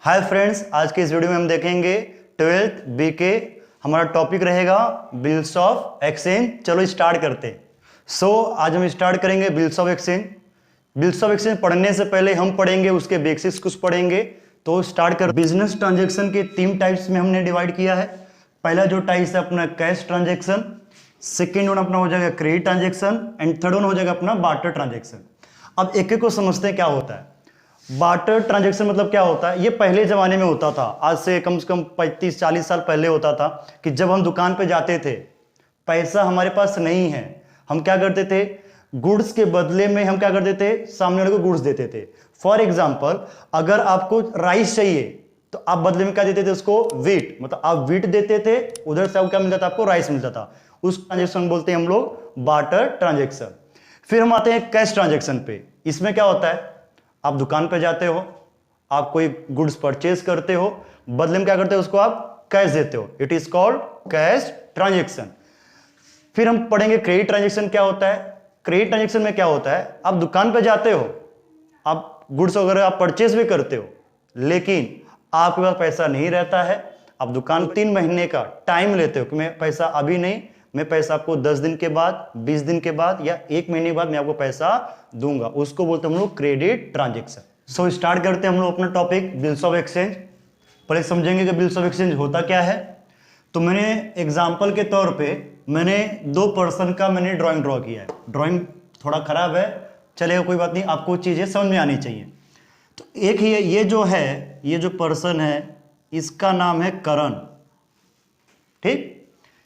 Hi friends, आज के इस वीडियो में हम देखेंगे 12th बीके। हमारा टॉपिक रहेगा बिल्स ऑफ एक्सचेंज। चलो स्टार्ट करते हैं। आज हम स्टार्ट करेंगे bills of exchange. Bills of exchange पढ़ने से पहले हम पढ़ेंगे उसके बेसिक्स कुछ पढ़ेंगे। तो स्टार्ट कर। बिजनेस ट्रांजेक्शन के 3 टाइप्स में हमने डिवाइड किया है। पहला जो टाइप है अपना कैश ट्रांजेक्शन, सेकेंड वन अपना हो जाएगा credit transaction and third one हो जाएगा अपना बार्टर ट्रांजेक्शन। अब एक एक को समझते हैं क्या होता है। बार्टर ट्रांजैक्शन मतलब क्या होता है। ये पहले जमाने में होता था, आज से कम 35-40 साल पहले होता था कि जब हम दुकान पे जाते थे, पैसा हमारे पास नहीं है, हम क्या करते थे, गुड्स के बदले में हम क्या करते थे, सामने वाले को गुड्स देते थे। फॉर एग्जाम्पल, अगर आपको राइस चाहिए तो आप बदले में क्या देते थे उसको, वीट, मतलब आप वीट देते थे, उधर से क्या मिलता था, आपको राइस मिलता था। उस ट्रांजेक्शन बोलते हैं हम लोग बार्टर ट्रांजेक्शन। फिर हम आते हैं कैश ट्रांजेक्शन पे। इसमें क्या होता है, आप दुकान पे जाते हो, आप कोई गुड्स परचेज करते हो, बदले में क्या करते हो, उसको आप कैश देते हो। It is called cash transaction. फिर हम पढ़ेंगे क्रेडिट ट्रांजैक्शन क्या होता है। क्रेडिट ट्रांजैक्शन में क्या होता है, आप दुकान पे जाते हो, आप गुड्स वगैरह आप परचेज भी करते हो, लेकिन आपके पास पैसा नहीं रहता है। आप दुकान 3 महीने का टाइम लेते हो कि मैं पैसा अभी नहीं, मैं पैसा आपको 10 दिन के बाद, 20 दिन के बाद या 1 महीने के बाद मैं आपको पैसा दूंगा। उसको बोलते हैं हम लोग क्रेडिट ट्रांजैक्शन। स्टार्ट करते हैं हम लोग अपना टॉपिक बिल्स ऑफ एक्सचेंज। पहले समझेंगे कि बिल्स ऑफ एक्सचेंज होता क्या है। तो मैंने एग्जांपल के तौर पे मैंने 2 पर्सन का मैंने ड्राइंग ड्रॉ किया है। ड्राइंग थोड़ा खराब है, चलेगा, कोई बात नहीं, आपको चीजें समझ में आनी चाहिए। तो एक ही ये जो है, ये जो पर्सन है, इसका नाम है करण, ठीक।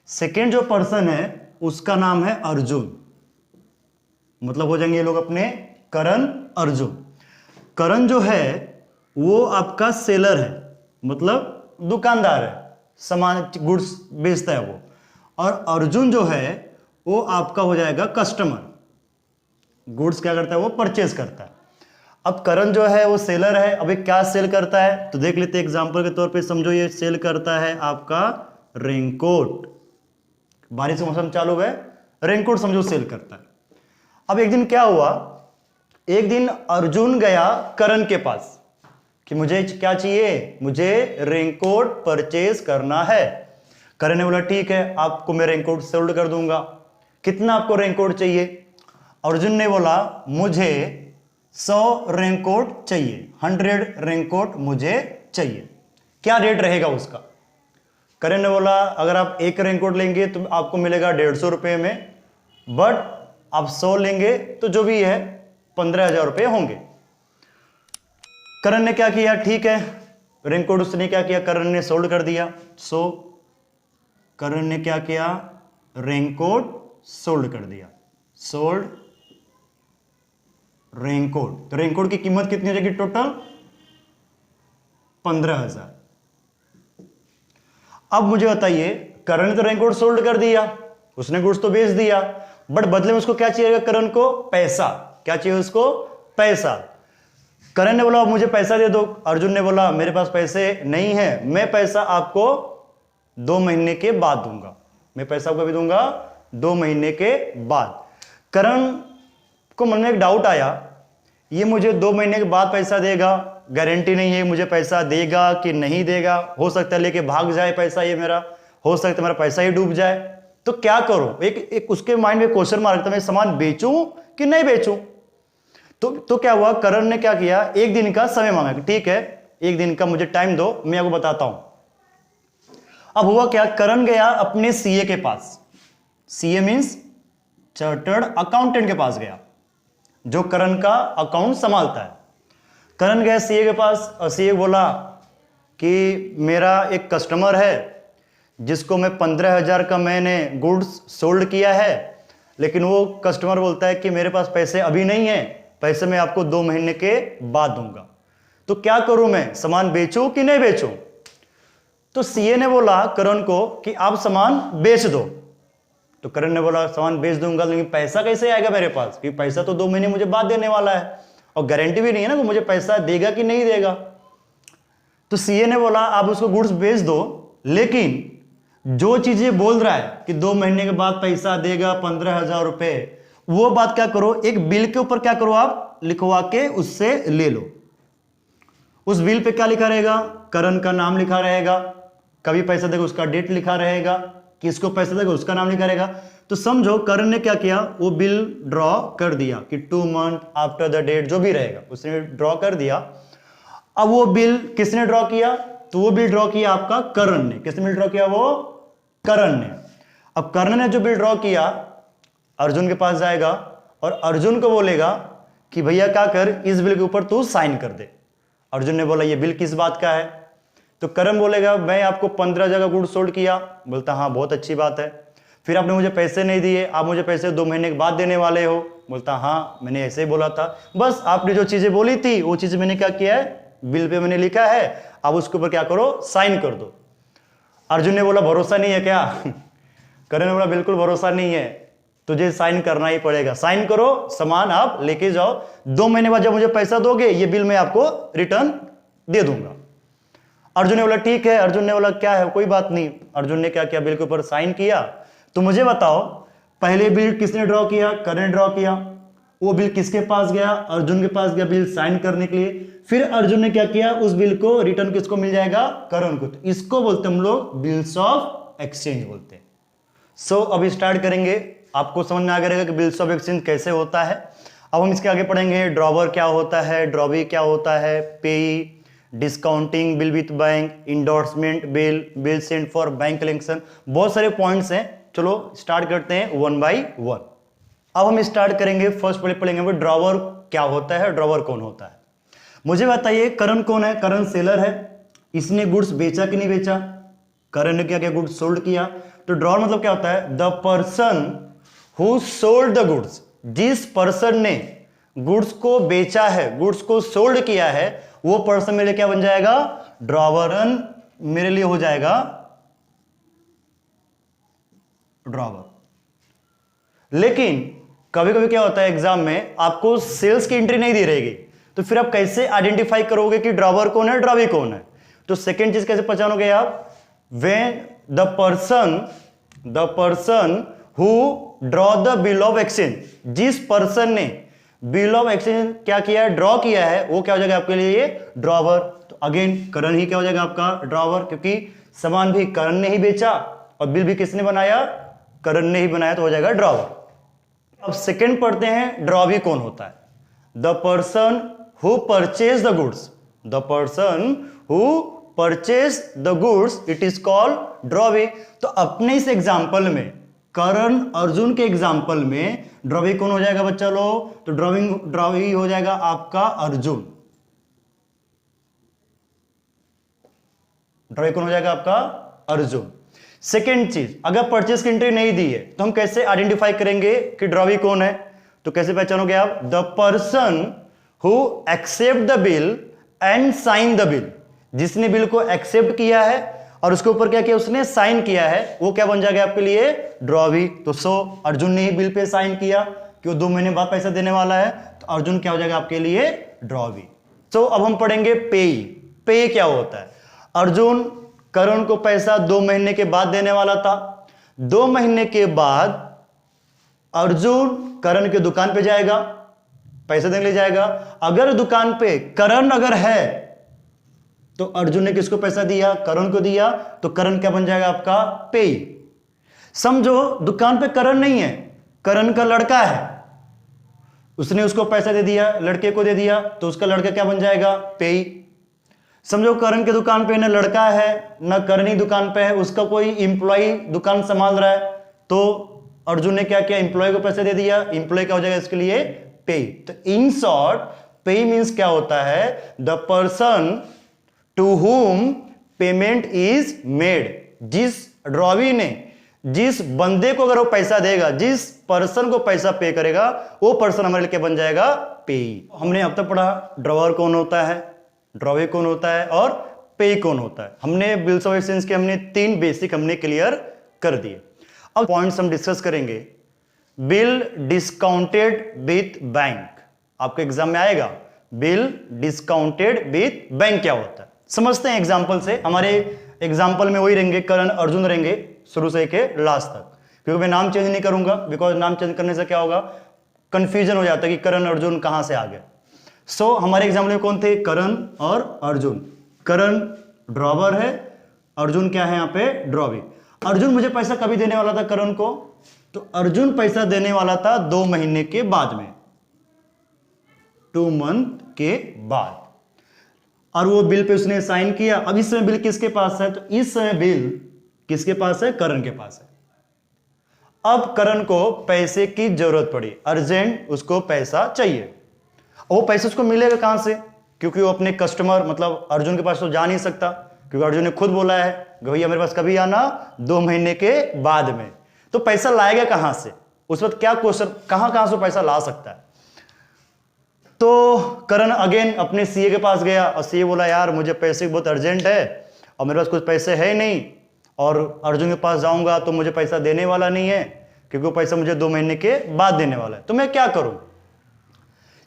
सेकेंड जो पर्सन है उसका नाम है अर्जुन, मतलब हो जाएंगे ये लोग अपने करण अर्जुन। करण जो है वो आपका सेलर है, मतलब दुकानदार है, सामान गुड्स बेचता है वो। और अर्जुन जो है वो आपका हो जाएगा कस्टमर, गुड्स क्या करता है, वो परचेज करता है। अब करण जो है वो सेलर है। अभी क्या सेल करता है तो देख लेते हैं एग्जांपल के तौर पे। समझो ये सेल करता है आपका रेनकोट, बारिश का मौसम चालू है, रेनकोट समझो सेल करता है। अब एक दिन क्या हुआ, एक दिन अर्जुन गया करण के पास कि मुझे क्या चाहिए, मुझे रेनकोट परचेज करना है। करण ने बोला ठीक है, आपको मैं रेनकोट सोल्ड कर दूंगा। कितना आपको रेनकोट चाहिए। अर्जुन ने बोला मुझे 100 रेनकोट चाहिए, 100 रेनकोट मुझे चाहिए। क्या रेट रहेगा उसका। करण ने बोला अगर आप 1 रेनकोट लेंगे तो आपको मिलेगा 150 रुपये में, बट आप 100 लेंगे तो जो भी है 15,000 रुपये होंगे। करण ने क्या किया, ठीक है, रेनकोट उसने क्या किया, करण ने सोल्ड कर दिया। करण ने क्या किया, रेनकोट सोल्ड कर दिया, सोल्ड रेनकोट। तो रेनकोट की कीमत कितनी हो जाएगी, टोटल 15,000। अब मुझे बताइए, करण ने तो रेनकोट सोल्ड कर दिया, उसने गुड्स तो बेच दिया, बट बदले में उसको क्या चाहिए, करण को पैसा। क्या चाहिए उसको, पैसा। करण ने बोला मुझे पैसा दे दो। अर्जुन ने बोला मेरे पास पैसे नहीं है, मैं पैसा आपको 2 महीने के बाद दूंगा। मैं पैसा आपको भी दूंगा 2 महीने के बाद। करण को मन में एक डाउट आया, ये मुझे 2 महीने के बाद पैसा देगा, गारंटी नहीं है मुझे पैसा देगा कि नहीं देगा, हो सकता है लेके भाग जाए पैसा ये मेरा, हो सकता है मेरा पैसा ही डूब जाए, तो क्या करूं। एक उसके माइंड में क्वेश्चन मार्क था, मैं सामान बेचूं कि नहीं बेचूं। तो क्या हुआ, करण ने क्या किया, 1 दिन का समय मांगा कि ठीक है 1 दिन का मुझे टाइम दो, मैं आपको बताता हूं। अब हुआ क्या, करण गया अपने सीए के पास, सीए मींस चार्टर्ड अकाउंटेंट के पास गया, जो करण का अकाउंट संभालता है। करण गया सीए के पास और सीए बोला कि मेरा एक कस्टमर है जिसको मैं 15,000 का मैंने गुड्स सोल्ड किया है, लेकिन वो कस्टमर बोलता है कि मेरे पास पैसे अभी नहीं है, पैसे मैं आपको 2 महीने के बाद दूंगा। तो क्या करूं मैं, सामान बेचूं कि नहीं बेचूं। तो सीए ने बोला करण को कि आप सामान बेच दो। तो करण ने बोला सामान बेच दूंगा, लेकिन पैसा कैसे आएगा मेरे पास, क्योंकि पैसा तो 2 महीने मुझे बाद देने वाला है और गारंटी भी नहीं है ना कि मुझे पैसा देगा कि नहीं देगा। तो सीए ने बोला आप उसको गुड्स बेच दो, लेकिन जो चीजें बोल रहा है कि 2 महीने के बाद पैसा देगा 15,000 रुपए, वो बात क्या करो, एक बिल के ऊपर क्या करो, आप लिखवा के उससे ले लो। उस बिल पे क्या लिखा रहेगा, करण का नाम लिखा रहेगा, कभी पैसा देगा उसका डेट लिखा रहेगा, किसको पैसा देगा उसका नाम लिखा रहेगा। तो समझो करण ने क्या किया, वो बिल ड्रॉ कर दिया कि 2 मंथ आफ्टर द डेट जो भी रहेगा उसने ड्रॉ कर दिया। अब वो बिल किसने ड्रॉ किया, तो वो बिल ड्रॉ किया आपका करण ने। किसने बिल ड्रॉ किया, वो करण ने। अब कर्ण ने जो बिल ड्रॉ किया अर्जुन के पास जाएगा और अर्जुन को बोलेगा कि भैया क्या कर, इस बिल के ऊपर तू साइन कर दे। अर्जुन ने बोला ये बिल किस बात का है, तो करण बोलेगा मैं आपको 15 जगह गुड्स सोल्ड किया। बोलता हाँ बहुत अच्छी बात है। फिर आपने मुझे पैसे नहीं दिए, आप मुझे पैसे 2 महीने के बाद देने वाले हो। बोलता हाँ मैंने ऐसे ही बोला था, बस आपने जो चीजें बोली थी वो चीजें मैंने क्या किया है, बिल पे मैंने लिखा है, अब उसके ऊपर क्या करो, साइन कर दो। अर्जुन ने बोला भरोसा नहीं है क्या करण ने बोला बिल्कुल भरोसा नहीं है, तुझे साइन करना ही पड़ेगा, साइन करो, सामान आप लेके जाओ, 2 महीने बाद जब मुझे पैसा दोगे ये बिल मैं आपको रिटर्न दे दूंगा। अर्जुन ने बोला ठीक है। अर्जुन ने बोला क्या है, कोई बात नहीं। अर्जुन ने क्या किया, बिल के ऊपर साइन किया। तो मुझे बताओ पहले बिल किसने ड्रॉ किया, करण ने ड्रॉ किया। वो बिल किसके पास गया, अर्जुन के पास गया बिल साइन करने के लिए। फिर अर्जुन ने क्या किया, उस बिल को रिटर्न किसको मिल जाएगा, करण को। तो इसको बोलते हम लोग बिल्स ऑफ एक्सचेंज बोलते हैं। सो अब स्टार्ट करेंगे, आपको समझ में आ गया कि बिल्स ऑफ एक्सचेंज कैसे होता है। अब हम इसके आगे पढ़ेंगे ड्रॉवर क्या होता है, ड्रॉवी क्या होता है, पेई, discounting bill with bank, endorsement bill, bill sent for bank collection, बहुत सारे पॉइंट्स हैं। चलो स्टार्ट करते हैं 1 बाय 1। अब हम स्टार्ट करेंगे, फर्स्ट पढ़ेंगे ड्रॉवर क्या होता है, ड्रॉवर कौन होता है। मुझे बताइए करण कौन है, करण सेलर है, इसने गुड्स बेचा कि नहीं बेचा, करण ने क्या किया, गुड्स सोल्ड किया। तो ड्रॉवर मतलब क्या होता है, the person who sold the goods, जिस पर्सन ने गुड्स को बेचा है, गुड्स को सोल्ड किया है, वो पर्सन मेरे लिए क्या बन जाएगा, ड्रॉवर, मेरे लिए हो जाएगा ड्रॉवर। लेकिन कभी कभी क्या होता है एग्जाम में आपको सेल्स की एंट्री नहीं दी रहेगी, तो फिर आप कैसे आइडेंटिफाई करोगे कि ड्रॉवर कौन है, ड्रॉवी कौन है। तो सेकेंड चीज कैसे पहचानोगे आप, when the person who draw the bill of exchange, जिस पर्सन ने बिल ऑफ एक्सचेंज क्या किया है, ड्रॉ किया है, वो क्या हो जाएगा आपके लिए ड्रॉवर। तो अगेन करण ही क्या हो जाएगा आपका ड्रॉवर, क्योंकि सामान भी करण ने ही बेचा और बिल भी किसने बनाया, करण ने ही बनाया, तो हो जाएगा ड्रॉवर। अब सेकंड पढ़ते हैं ड्रॉवी कौन होता है, the person who purchase the goods, the person who purchase the goods, it is called drawee. तो अपने इस एग्जांपल में, करण अर्जुन के एग्जांपल में ड्रॉवी कौन हो जाएगा बच्चा लोग, तो ड्रॉवी हो जाएगा आपका अर्जुन। ड्रॉवी कौन हो जाएगा आपका अर्जुन। सेकेंड चीज, अगर परचेज की एंट्री नहीं दी है तो हम कैसे आइडेंटिफाई करेंगे कि ड्रॉवी कौन है, तो कैसे पहचानोगे आप, the person who accept the bill and sign the bill, जिसने बिल को एक्सेप्ट किया है और उसके ऊपर क्या किया, उसने साइन किया है, वो क्या बन जाएगा आपके लिए ड्रॉवी। तो अर्जुन ने ही बिल पे साइन किया कि वो 2 महीने बाद पैसा देने वाला है, तो अर्जुन क्या हो जाएगा आपके लिए ड्रॉवी। अब हम पढ़ेंगे पेई। पेई क्या होता है, अर्जुन करण को पैसा 2 महीने के बाद देने वाला था। 2 महीने के बाद अर्जुन करण के दुकान पे जाएगा, पैसे देने ले जाएगा। अगर दुकान पे करण अगर है तो अर्जुन ने किसको पैसा दिया, करण को दिया, तो करण क्या बन जाएगा आपका पेई। समझो दुकान पे करण नहीं है, करण का लड़का है, उसने उसको पैसा दे दिया, लड़के को दे दिया, तो उसका लड़का क्या बन जाएगा पेई। समझो करण के दुकान पे ना लड़का है ना करनी दुकान पे है, उसका कोई इंप्लॉय दुकान संभाल रहा है, तो अर्जुन ने क्या किया, इंप्लॉय को पैसे दे दिया, इंप्लॉय क्या हो जाएगा इसके लिए पे। तो इन शॉर्ट पे मींस क्या होता है, the person to whom payment is made, जिस ड्रॉवी ने जिस बंदे को अगर वो पैसा देगा, जिस पर्सन को पैसा पे करेगा, वो पर्सन हमारे लिए बन जाएगा पे। हमने अब तक पढ़ा ड्रॉवर कौन होता है, ड्रॉवे कौन होता है और पे कौन होता है। हमने बिल्स ऑफ एक्सचेंज के हमने 3 बेसिक हमने क्लियर कर दिए। अब पॉइंट्स हम डिस्कस करेंगे। बिल डिस्काउंटेड विथ बैंक, आपके एग्जाम में आएगा, बिल डिस्काउंटेड विथ बैंक क्या होता है, समझते हैं एग्जांपल से। हमारे एग्जांपल में वही रहेंगे, करण अर्जुन रहेंगे शुरू से के लास्ट तक, क्योंकि मैं नाम चेंज नहीं करूंगा, बिकॉज नाम चेंज करने से क्या होगा, कंफ्यूजन हो जाता है कि करण अर्जुन कहां से आ गए। सो हमारे एग्जाम्पल में कौन थे, करण और अर्जुन। करण ड्रॉवर है, अर्जुन क्या है यहाँ पे, ड्रॉवी। अर्जुन मुझे पैसा कभी देने वाला था करण को, तो अर्जुन पैसा देने वाला था 2 महीने के बाद में, 2 मंथ के बाद, और वो बिल पे उसने साइन किया। अब इस समय बिल किसके पास है, तो इस समय बिल किसके पास है, करण के पास है। अब करण को पैसे की जरूरत पड़ी, अर्जेंट उसको पैसा चाहिए। वो पैसा उसको मिलेगा कहां से, क्योंकि वो अपने कस्टमर मतलब अर्जुन के पास तो जा नहीं सकता, क्योंकि अर्जुन ने खुद बोला है कि भैया मेरे पास कभी आना, 2 महीने के बाद में। तो पैसा लाएगा कहां से, उस वक्त क्या क्वेश्चन, कहां से पैसा ला सकता है। तो करण अगेन अपने सीए के पास गया और सीए बोला यार मुझे पैसे बहुत अर्जेंट है और मेरे पास कुछ पैसे है नहीं, और अर्जुन के पास जाऊंगा तो मुझे पैसा देने वाला नहीं है, क्योंकि वो पैसा मुझे 2 महीने के बाद देने वाला है, तो मैं क्या करूं।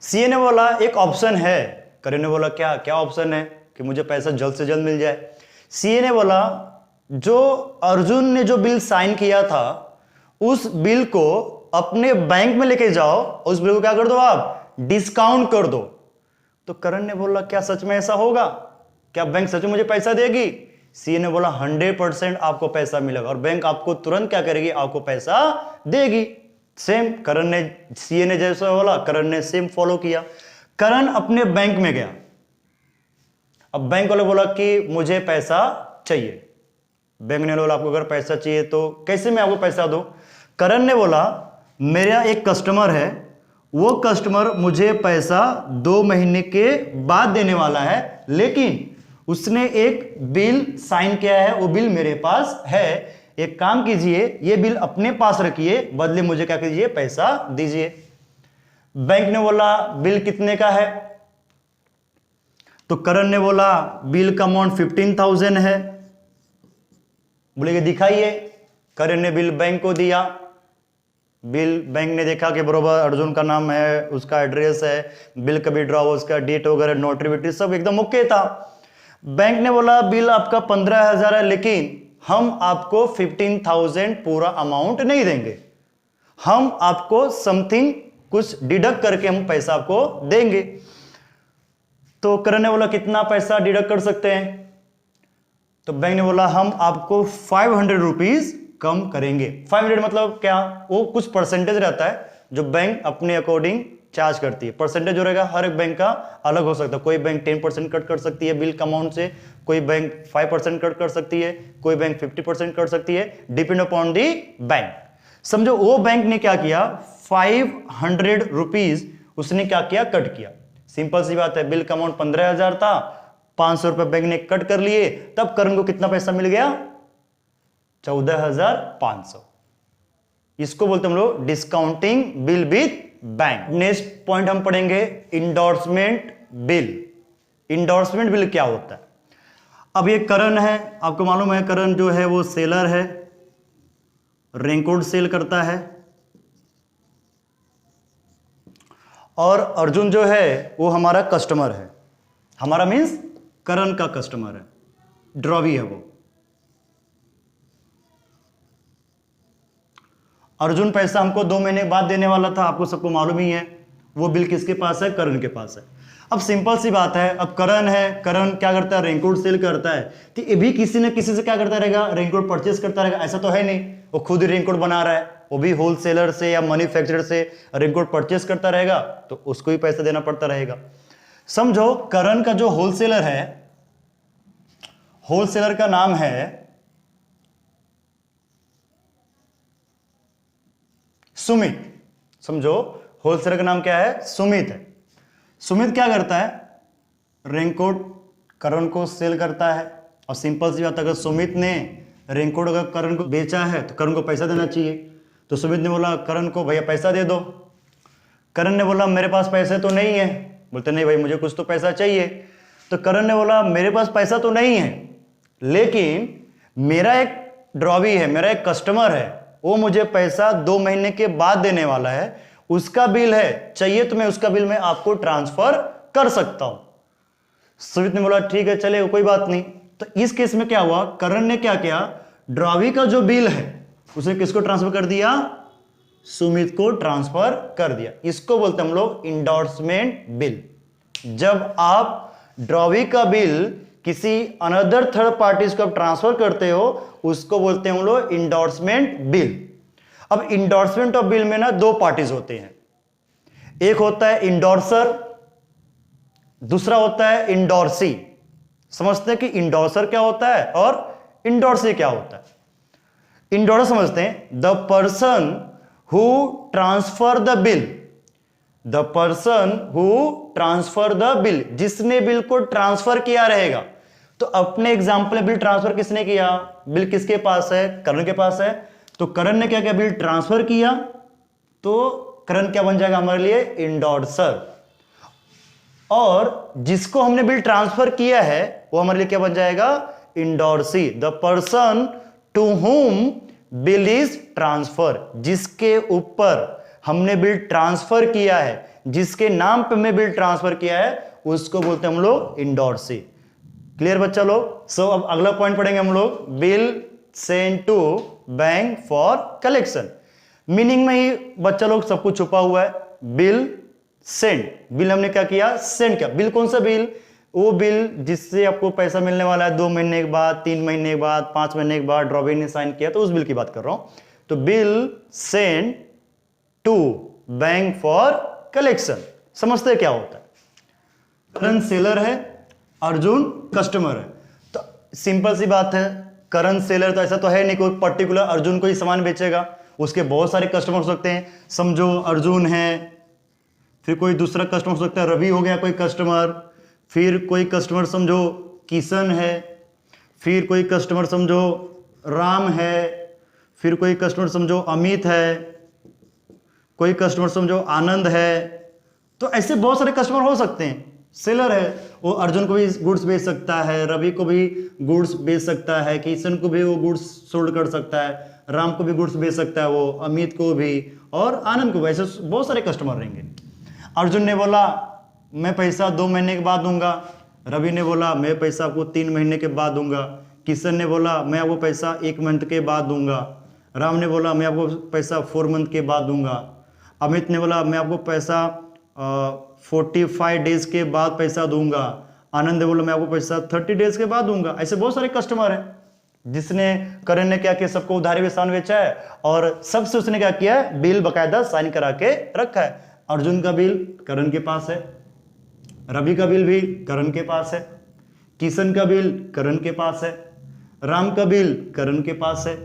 सीए ने बोला एक ऑप्शन है। करण ने बोला क्या क्या ऑप्शन है कि मुझे पैसा जल्द से जल्द मिल जाए। सीए ने बोला जो अर्जुन ने जो बिल साइन किया था उस बिल को अपने बैंक में लेके जाओ, उस बिल को क्या कर दो आप, डिस्काउंट कर दो। तो करण ने बोला क्या सच में ऐसा होगा, क्या बैंक सच में मुझे पैसा देगी। सीए ने बोला 100% आपको पैसा मिलेगा और बैंक आपको तुरंत क्या करेगी, आपको पैसा देगी। सेम करण ने, सीए ने जैसा बोला करण ने सेम फॉलो किया। करण अपने बैंक में गया, अब बैंक वाले बोला कि मुझे पैसा चाहिए। बैंक ने बोला आपको अगर पैसा चाहिए तो कैसे मैं आपको पैसा दूं। करण ने बोला मेरा एक कस्टमर है, वो कस्टमर मुझे पैसा 2 महीने के बाद देने वाला है, लेकिन उसने एक बिल साइन किया है, वो बिल मेरे पास है। एक काम कीजिए, ये बिल अपने पास रखिए, बदले मुझे क्या कीजिए, पैसा दीजिए। बैंक ने बोला बिल कितने का है, तो करण ने बोला बिल का अमाउंट 15,000 है। बोले कि दिखाइए। करण ने बिल बैंक को दिया। बिल बैंक ने देखा कि बरोबर अर्जुन का नाम है, उसका एड्रेस है, बिल का विड्रॉ, उसका डेट वगैरह, नोटरी वेटरी सब एकदम ओके था। बैंक ने बोला बिल आपका 15,000 है, लेकिन हम आपको 15,000 पूरा अमाउंट नहीं देंगे, हम आपको समथिंग कुछ डिडक्ट करके हम पैसा आपको देंगे। तो करण ने बोला कितना पैसा डिडक्ट कर सकते हैं, तो बैंक ने बोला हम आपको 500 रुपीज कम करेंगे। 500 मतलब क्या, वो कुछ परसेंटेज रहता है जो बैंक अपने अकॉर्डिंग चार्ज करती है। परसेंटेज जो रहेगा हर एक बैंक का अलग हो सकता है, कोई बैंक 10% कट कर सकती है बिल का अमाउंट से, कोई बैंक 5% कट कर सकती है, कोई बैंक 50% कर सकती है, डिपेंड अपॉन दी बैंक। समझो वो बैंक ने क्या किया, 500 रुपीज उसने क्या किया, कट किया। सिंपल सी बात है, बिल का अमाउंट 15,000 था, 500 रुपए बैंक ने कट कर लिए, तब करण को कितना पैसा मिल गया, 14,500। इसको बोलते हम लोग discounting bill with bank. Next point हम पढ़ेंगे इंडोर्समेंट बिल। इंडोर्समेंट बिल क्या होता है। अब ये करण है, आपको मालूम है करण जो है वो सेलर है, रेनकोट सेल करता है, और अर्जुन जो है वो हमारा कस्टमर है। हमारा मीन्स करण का कस्टमर है, ड्रॉवी है वो। अर्जुन पैसा हमको 2 महीने बाद देने वाला था, आपको सबको मालूम ही है। वो बिल किसके पास है, करण के पास है। अब सिंपल सी बात है, अब करण है, करण क्या करता है, रेनकोट सेल करता है, तो ये भी किसी न किसी से क्या करता रहेगा, रेनकोट परचेस करता रहेगा। ऐसा तो है नहीं वो खुद ही रेनकोट बना रहा है, वो भी होलसेलर से या मैन्युफैक्चरर से रेनकोट परचेस करता रहेगा, तो उसको ही पैसा देना पड़ता रहेगा। समझो करण का जो होलसेलर है, होलसेलर का नाम है सुमित। समझो होलसेलर का नाम क्या है, सुमित है। सुमित क्या करता है, रेनकोट करण को सेल करता है। और सिंपल सी बात, अगर सुमित ने रेनकोट अगर करण को बेचा है तो करण को पैसा देना चाहिए। तो सुमित ने बोला करण को भैया पैसा दे दो। करण ने बोला मेरे पास पैसे तो नहीं है। बोलते नहीं भाई मुझे कुछ तो पैसा चाहिए। तो करण ने बोला मेरे पास पैसा तो नहीं है, लेकिन मेरा एक ड्रॉवी है, मेरा एक कस्टमर है, वो मुझे पैसा 2 महीने के बाद देने वाला है, उसका बिल है, चाहिए तो मैं उसका बिल में आपको ट्रांसफर कर सकता हूं। सुमित ने बोला ठीक है चले कोई बात नहीं। तो इस केस में क्या हुआ, करण ने क्या किया, ड्रॉवी का जो बिल है उसने किसको ट्रांसफर कर दिया, सुमित को ट्रांसफर कर दिया। इसको बोलते हम लोग इंडोर्समेंट बिल। जब आप ड्रॉवी का बिल किसी अनदर थर्ड पार्टीज को आप ट्रांसफर करते हो उसको बोलते हैं हम लोग इंडोर्समेंट बिल। अब इंडोर्समेंट ऑफ बिल में ना दो पार्टीज होते हैं, एक होता है इंडोर्सर, दूसरा होता है इंडोर्सी। समझते हैं कि इंडोर्सर क्या होता है और इंडोर्सी क्या होता है। इंडोर्सर समझते हैं the person who transfer the bill, the person who transfer the bill, जिसने बिल को ट्रांसफर किया रहेगा। तो अपने एग्जाम्पल में बिल ट्रांसफर किसने किया, बिल किसके पास है, करण के पास है। तो करण ने क्या किया, बिल ट्रांसफर किया, तो करण क्या बन जाएगा हमारे लिए, इंडोर्सर। और जिसको हमने बिल ट्रांसफर किया है वो हमारे लिए क्या बन जाएगा, endorsee. The person to whom bill is transfer, जिसके ऊपर हमने बिल ट्रांसफर किया है, जिसके नाम पे हमने बिल ट्रांसफर किया है उसको बोलते हैं हम लोग इंडोर्सी। क्लियर बच्चा लोग। सो अब अगला पॉइंट पढ़ेंगे हम लोग, bill send to bank for collection. Meaning में ही बच्चा लोग सब कुछ छुपा हुआ है। बिल सेंड, बिल हमने क्या किया, सेंड किया। बिल कौन सा बिल, वो बिल जिससे आपको पैसा मिलने वाला है 2 महीने के बाद, 3 महीने के बाद, 5 महीने के बाद, ड्रॉवी ने साइन किया, तो उस बिल की बात कर रहा हूं। तो bill send to bank for collection, समझते क्या होता है। करण सेलर है, अर्जुन कस्टमर है। तो सिंपल सी बात है, करण सेलर तो ऐसा तो है नहीं कोई पर्टिकुलर अर्जुन को ही सामान बेचेगा, उसके बहुत सारे कस्टमर हो सकते हैं। समझो अर्जुन है, फिर कोई दूसरा कस्टमर हो सकता है, रवि हो गया कोई कस्टमर, फिर कोई कस्टमर समझो किशन है, फिर कोई कस्टमर समझो राम है, फिर कोई कस्टमर समझो अमित है, कोई कस्टमर समझो आनंद है। तो ऐसे बहुत सारे कस्टमर हो सकते हैं। सेलर है, वो अर्जुन को भी गुड्स बेच सकता है, रवि को भी गुड्स बेच सकता है, किशन को भी वो गुड्स सोल्ड कर सकता है, राम को भी गुड्स बेच सकता है वो, अमित को भी, और आनंद को भी। ऐसे बहुत सारे कस्टमर रहेंगे। अर्जुन ने बोला मैं पैसा 2 महीने के बाद दूंगा, रवि ने बोला मैं पैसा आपको 3 महीने के बाद दूंगा, किशन ने बोला मैं आपको पैसा 1 मंथ के बाद दूंगा, राम ने बोला मैं आपको पैसा 4 मंथ के बाद दूंगा, अमित ने बोला मैं आपको पैसा 45 डेज के बाद पैसा दूंगा, आनंद ने बोला मैं आपको पैसा 30 डेज के बाद दूंगा। ऐसे बहुत सारे कस्टमर हैं। जिसने करण ने क्या किया, सबको उधारी में सामान बेचा है और सबसे उसने क्या किया है, बिल बकायदा साइन करा के रखा है। अर्जुन का बिल करण के पास है, रवि का बिल भी करण के पास है, किशन का बिल करण के पास है, राम का बिल करण के पास है,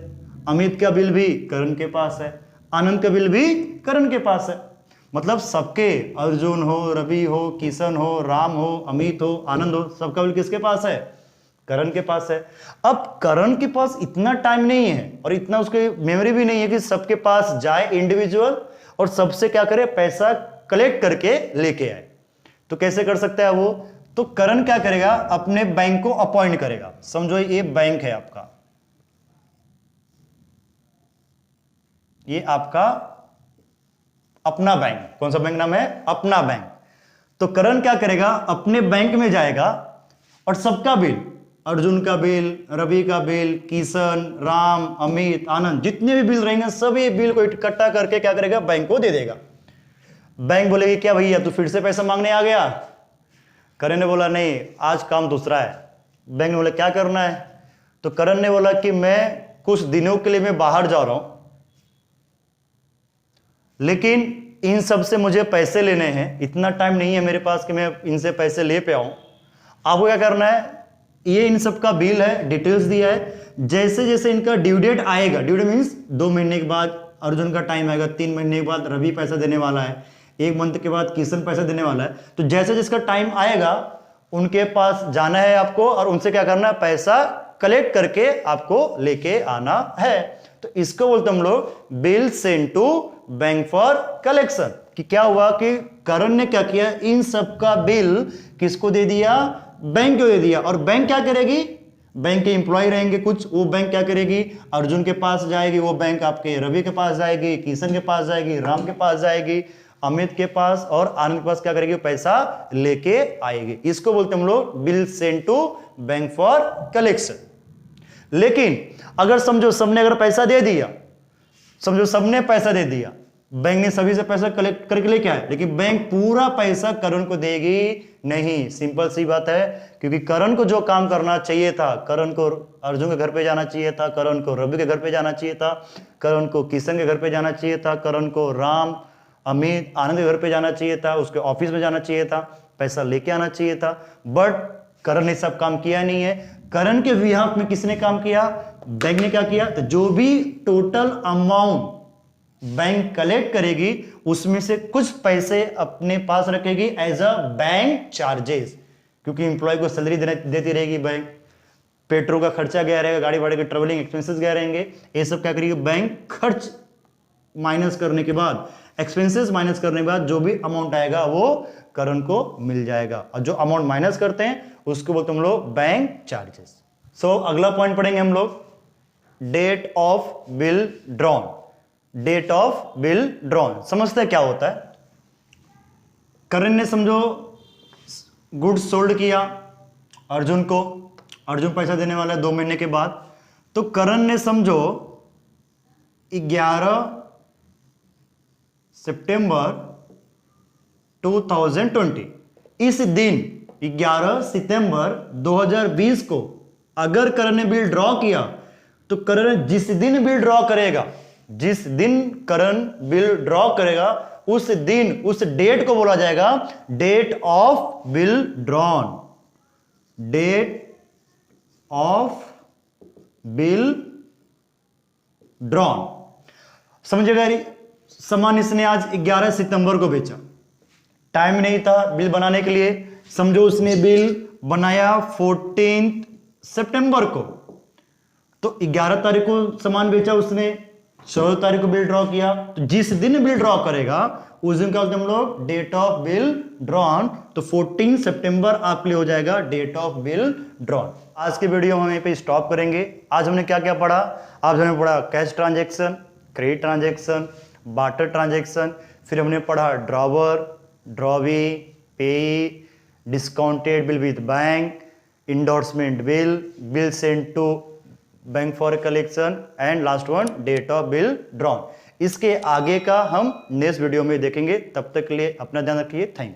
अमित का बिल भी करण के पास है, आनंद का बिल भी करण के पास है। मतलब सबके, अर्जुन हो, रवि हो, किशन हो, राम हो, अमित हो, आनंद हो, सबका बिल किसके पास है, करण के पास है। अब करण के पास इतना टाइम नहीं है और इतना उसके मेमोरी भी नहीं है कि सबके पास जाए इंडिविजुअल और सबसे क्या करे, पैसा कलेक्ट करके लेके आए। तो कैसे कर सकता है वो, तो करण क्या करेगा, अपने बैंक को अपॉइंट करेगा। समझो ये बैंक है आपका, ये आपका अपना बैंक। कौन सा बैंक नाम है, अपना बैंक। तो करण क्या करेगा, अपने बैंक में जाएगा और सबका बिल, अर्जुन का बिल, रवि का बिल, किशन, राम, अमित, आनंद, जितने भी बिल रहेंगे सभी बिल को इकट्ठा करके क्या करेगा, बैंक को दे देगा। बैंक बोलेगी क्या भैया तू फिर से पैसा मांगने आ गया। करण ने बोला नहीं आज काम दूसरा है। बैंक ने बोला क्या करना है, तो करण ने बोला कि मैं कुछ दिनों के लिए मैं बाहर जा रहा हूं, लेकिन इन सब से मुझे पैसे लेने हैं, इतना टाइम नहीं है मेरे पास कि मैं इनसे पैसे ले पे आऊं। आपको क्या करना है, ये इन सब का बिल है, डिटेल्स दिया है, जैसे जैसे इनका ड्यू डेट आएगा, ड्यू डेट मीन्स 2 महीने के बाद अर्जुन का टाइम आएगा, 3 महीने के बाद रवि पैसा देने वाला है, 1 मंथ के बाद किशन पैसा देने वाला है। तो जैसे जिसका टाइम आएगा उनके पास जाना है आपको और उनसे क्या करना है, पैसा कलेक्ट करके आपको लेके आना है। तो इसको बोलते हम लोग bill send to bank for collection. कि क्या हुआ कि करण ने क्या किया, इन सब का बिल किसको दे दिया, बैंक को दे दिया। और बैंक क्या करेगी, बैंक के एम्प्लॉय रहेंगे कुछ, वो बैंक क्या करेगी, अर्जुन के पास जाएगी, वो बैंक आपके रवि के पास जाएगी, किशन के पास जाएगी, राम के पास जाएगी, अमित के पास और आनंद के पास क्या करेगी, पैसा लेके आएगी। इसको बोलते हम लोग bill send to bank for collection. लेकिन अगर समझो सबने अगर पैसा दे दिया, समझो सबने पैसा दे दिया बैंक ने सभी से पैसा कलेक्ट करके लेके आया, लेकिन बैंक पूरा पैसा करण को देगी नहीं। सिंपल सी बात है, क्योंकि करण को जो काम करना चाहिए था, करण को अर्जुन के घर पे जाना चाहिए था, करण को रवि के घर पे जाना चाहिए था, करण को किशन के घर पे जाना चाहिए था, करण को राम अमित आनंद के घर पे जाना चाहिए था, उसके ऑफिस में जाना चाहिए था, पैसा लेके आना चाहिए था, बट करण ने सब काम किया नहीं है। करण के बिहाफ में किसने काम किया? बैंक ने क्या किया? तो जो भी टोटल अमाउंट बैंक कलेक्ट करेगी उसमें से कुछ पैसे अपने पास रखेगी एज अ बैंक चार्जेस, क्योंकि एम्प्लॉय को सैलरी देती रहेगी बैंक, पेट्रोल का खर्चा गया रहेगा, गाड़ी भाड़े के ट्रेवलिंग एक्सपेंसेस गए रहेंगे, ये सब क्या करेगी बैंक? खर्च माइनस करने के बाद, एक्सपेंसेस माइनस करने के बाद जो भी अमाउंट आएगा वो करण को मिल जाएगा, और जो अमाउंट माइनस करते हैं उसको बोलते हम लोग बैंक चार्जेस। सो अगला पॉइंट पढ़ेंगे हम लोग, date of bill drawn. Date of bill drawn समझते हैं क्या होता है? करण ने समझो गुड्स सोल्ड किया अर्जुन को, अर्जुन पैसा देने वाला है 2 महीने के बाद, तो करण ने समझो 11 सितंबर 2020 इस दिन 11 सितंबर 2020 को अगर करण ने बिल ड्रॉ किया, तो करण जिस दिन बिल ड्रॉ करेगा, जिस दिन करण बिल ड्रॉ करेगा उस दिन, उस डेट को बोला जाएगा date of bill drawn. Date of bill drawn समझेगा? सामान इसने आज 11 सितंबर को बेचा, टाइम नहीं था बिल बनाने के लिए, समझो उसने बिल बनाया 14 सितंबर को, तो 11 तारीख को सामान बेचा उसने, 14 तारीख को बिल ड्रॉ किया, तो जिस दिन बिल ड्रॉ करेगा उस दिन क्या बोलते हैं हम लोग? Date of bill drawn. तो 14 सितंबर आपके लिए हो जाएगा डेट ऑफ बिल ड्रॉन। आज की वीडियो हम यहीं पे स्टॉप करेंगे। आज हमने क्या क्या पढ़ा? आज हमने पढ़ा cash transaction, credit transaction, barter transaction, फिर हमने पढ़ा drawer, drawee, payee, discounted bill with bank, endorsement bill, bill sent to bank for collection, and last one date of bill drawn. इसके आगे का हम नेक्स्ट वीडियो में देखेंगे। तब तक के लिए अपना ध्यान रखिए। Thank you.